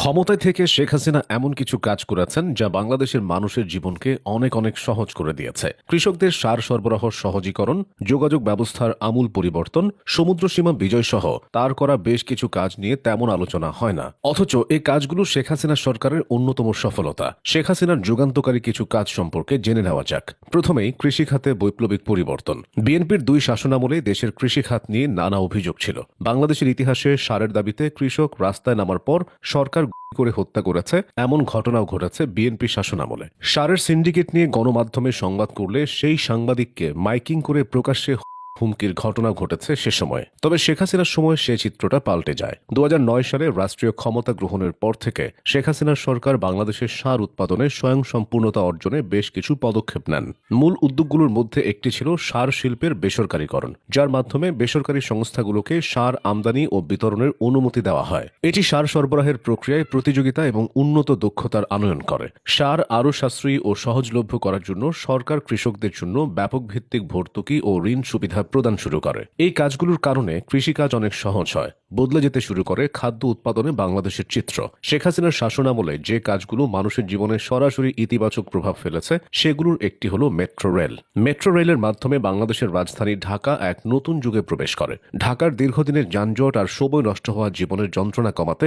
ক্ষমতায় থেকে শেখ হাসিনা এমন কিছু কাজ করেছেন যা বাংলাদেশের মানুষের জীবনকে অনেক অনেক সহজ করে দিয়েছে। কৃষকদের সার সরবরাহ সহজীকরণ, যোগাযোগ ব্যবস্থার আমূল পরিবর্তন, সমুদ্র সীমা বিজয় সহ তার করা বেশ কিছু কাজ নিয়ে তেমন আলোচনা হয় না, অথচ এই কাজগুলো শেখ হাসিনা সরকারের অন্যতম সফলতা। শেখ হাসিনার যুগান্তকারী কিছু কাজ সম্পর্কে জেনে নেওয়া যাক। প্রথমেই কৃষি খাতে বৈপ্লবিক পরিবর্তন। বিএনপির দুই শাসনামলে দেশের কৃষি খাত নিয়ে নানা অভিযোগ ছিল। বাংলাদেশের ইতিহাসে সারের দাবিতে কৃষক রাস্তায় নামার পর সরকার করে হত্যা করেছে, এমন ঘটনাও ঘটেছে বিএনপি শাসনামলে। সারের সিন্ডিকেট নিয়ে গণমাধ্যমে সংবাদ করলে সেই সাংবাদিককে মাইকিং করে প্রকাশ্যে হুমকির ঘটনা ঘটেছে সে সময়। তবে শেখ হাসিনার সময় সে চিত্রটা পাল্টে যায়। 2009 সালে রাষ্ট্রীয় ক্ষমতা গ্রহণের পর থেকে শেখ হাসিনার সরকার বাংলাদেশের সার উৎপাদনে স্বয়ংসম্পূর্ণতা অর্জনে বেশ কিছু পদক্ষেপ নেন। মূল উদ্যোগগুলোর মধ্যে একটি ছিল সার শিল্পের বেসরকারীকরণ, যার মাধ্যমে বেসরকারি সংস্থাগুলোকে সার আমদানি ও বিতরণের অনুমতি দেওয়া হয়। এটি সার সরবরাহের প্রক্রিয়ায় প্রতিযোগিতা এবং উন্নত দক্ষতার আনয়ন করে। সার আরও সাশ্রয়ী ও সহজলভ্য করার জন্য সরকার কৃষকদের জন্য ব্যাপক ভিত্তিক ভর্তুকি ও ঋণ সুবিধা প্রদান শুরু করে। এই কাজগুলোর কারণে কৃষিকাজ অনেক সহজ হয়, বদলে যেতে শুরু করে খাদ্য উৎপাদনে বাংলাদেশের চিত্র। শেখ হাসিনার শাসনামলে যে কাজগুলো মানুষের জীবনে সরাসরি ইতিবাচক প্রভাব ফেলেছে সেগুলোর একটি হলো মেট্রো রেল। মেট্রো রেলের মাধ্যমে বাংলাদেশের রাজধানী ঢাকা এক নতুন যুগে প্রবেশ করে। ঢাকার দীর্ঘদিনের যানজট আর সময় নষ্ট হওয়া জীবনের যন্ত্রণা কমাতে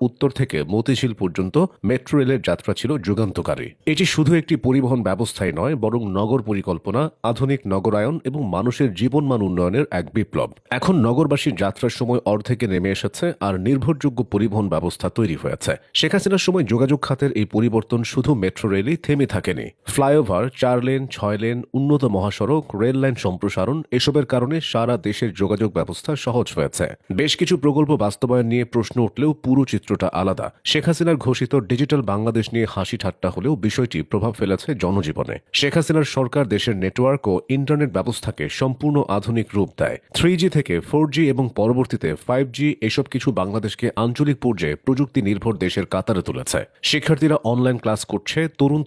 উত্তর থেকে মতিঝিল পর্যন্ত মেট্রো রেলের যাত্রা ছিল যুগান্তকারী। এটি শুধু একটি পরিবহন ব্যবস্থাই নয়, বরং নগর পরিকল্পনা, আধুনিক নগরায়ন এবং মানুষের জীবনমান উন্নয়নের এক বিপ্লব। এখন নগরবাসীর যাত্রার সময় অর্ধেকে নেমে এসেছে আর নির্ভরযোগ্য পরিবহন ব্যবস্থা তৈরি হয়েছে। শেখ হাসিনার সময় যোগাযোগ খাতের এই পরিবর্তন শুধু মেট্রো রেলই থেমে থাকেনি। ফ্লাইওভার, 4 লেন, 6 লেন, উন্নত মহাসড়ক, রেল লাইন সম্প্রসারণ, এসবের কারণে সারা দেশের যোগাযোগ ব্যবস্থা সহজ হয়েছে। বেশ কিছু প্রকল্প বাস্তবায়ন নিয়ে প্রশ্ন উঠলেও পুরো চিত্রটা আলাদা। শেখ হাসিনার ঘোষিত ডিজিটাল বাংলাদেশ নিয়ে হাসি ঠাট্টা হলেও বিষয়টি প্রভাব ফেলেছে জনজীবনে। শেখ হাসিনার সরকার দেশের নেটওয়ার্ক ও ইন্টারনেট ব্যবস্থাকে সম্পূর্ণ আধুনিক রূপ দেয়। 3G থেকে 4G এবং পরবর্তীতে 5G, এসব কিছু বাংলাদেশকে আঞ্চলিক পর্যায়ে প্রযুক্তি নির্ভর দেশের কাতারে তুলেছে। শিক্ষার্থীরা অনলাইন ক্লাস করছে,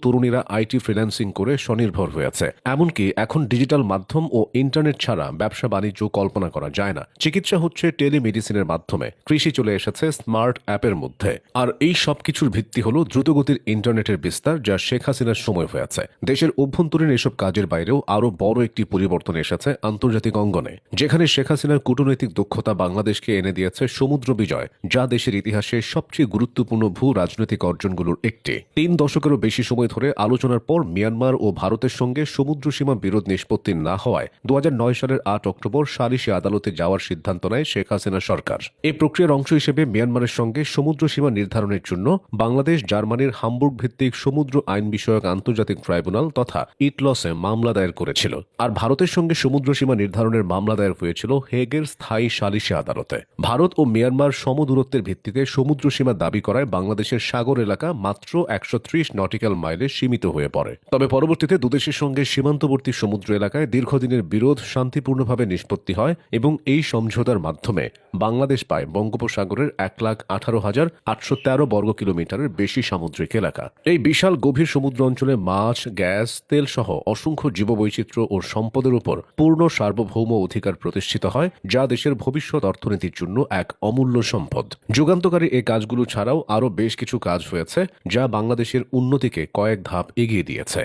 তরুণীরা আইটি ফ্রিল্যান্সিং করে স্বনির্ভর হয়েছে। এমনকি এখন ডিজিটাল মাধ্যম ও ইন্টারনেট ছাড়া ব্যবসা বাণিজ্য কল্পনা করা যায় না। চিকিৎসা হচ্ছে টেলিমেডিসিনের মাধ্যমে, কৃষি চলে এসেছে স্মার্ট অ্যাপের মধ্যে। আর এই সব কিছুর ভিত্তি হলো দ্রুতগতির ইন্টারনেটের বিস্তার, যা শেখ হাসিনার সময় হয়েছে। দেশের অভ্যন্তরীণ এসব কাজের বাইরেও আরও বড় একটি পরিবর্তন এসেছে আন্তর্জাতিক অঙ্গনে, যেখানে শেখ হাসিনার কূটনৈতিক দক্ষতা বাংলাদেশকে এনে দিয়েছে সমুদ্র বিজয়, যা দেশের ইতিহাসে সবচেয়ে গুরুত্বপূর্ণ ভূ রাজনৈতিক অর্জনগুলোর একটি। 3 দশকেরও বেশি সময় ধরে আলোচনার পর মিয়ানমার ও ভারতের সঙ্গে সমুদ্র সীমা বিরোধ নিষ্পত্তি না হওয়ায় 2009 সালের 8 অক্টোবর সালিশি আদালতে যাওয়ার সিদ্ধান্ত নেয় শেখ হাসিনা সরকার। এই প্রক্রিয়ার অংশ হিসেবে মিয়ানমারের সঙ্গে সমুদ্র সীমা নির্ধারণের জন্য বাংলাদেশ জার্মানির হামবুর্গ ভিত্তিক সমুদ্র আইন বিষয়ক আন্তর্জাতিক ট্রাইব্যুনাল তথা ইটলসে মামলা দায়ের করেছিল। আর ভারতের সঙ্গে সমুদ্র সীমা নির্ধারণের মামলা দায়ের হয়েছিল হেগের স্থায়ী সালিশি আদালতে। ভারত ও মিয়ানমার সমদূরত্বের ভিত্তিতে সমুদ্র সীমা দাবি করায় বাংলাদেশের সাগর এলাকা মাত্র 130 নটিক্যাল মাইলে সীমিত হয়ে পড়ে। তবে পরবর্তীতে দুদেশের সঙ্গে সীমান্তবর্তী সমুদ্র এলাকায় দীর্ঘদিনের বিরোধ শান্তিপূর্ণভাবে নিষ্পত্তি হয় এবং এই সমঝোতার মাধ্যমে বাংলাদেশ পায় বঙ্গোপসাগরের 1,18,813 বর্গ কিলোমিটারের বেশি সামুদ্রিক এলাকা। এই বিশাল গভীর সমুদ্র অঞ্চলে মাছ, গ্যাস, তেল সহ অসংখ্য জীববৈচিত্র্য ও সম্পদের উপর পূর্ণ সার্বভৌম অধিকার প্রতিষ্ঠিত হয়, যা দেশের ভবিষ্যৎ অর্থনীতির জন্য এক অমূল্য সম্পদ। যুগান্তকারী এই কাজগুলো ছাড়াও আরও বেশ কিছু কাজ হয়েছে যা বাংলাদেশের উন্নতিকে কয়েক ধাপ এগিয়ে দিয়েছে।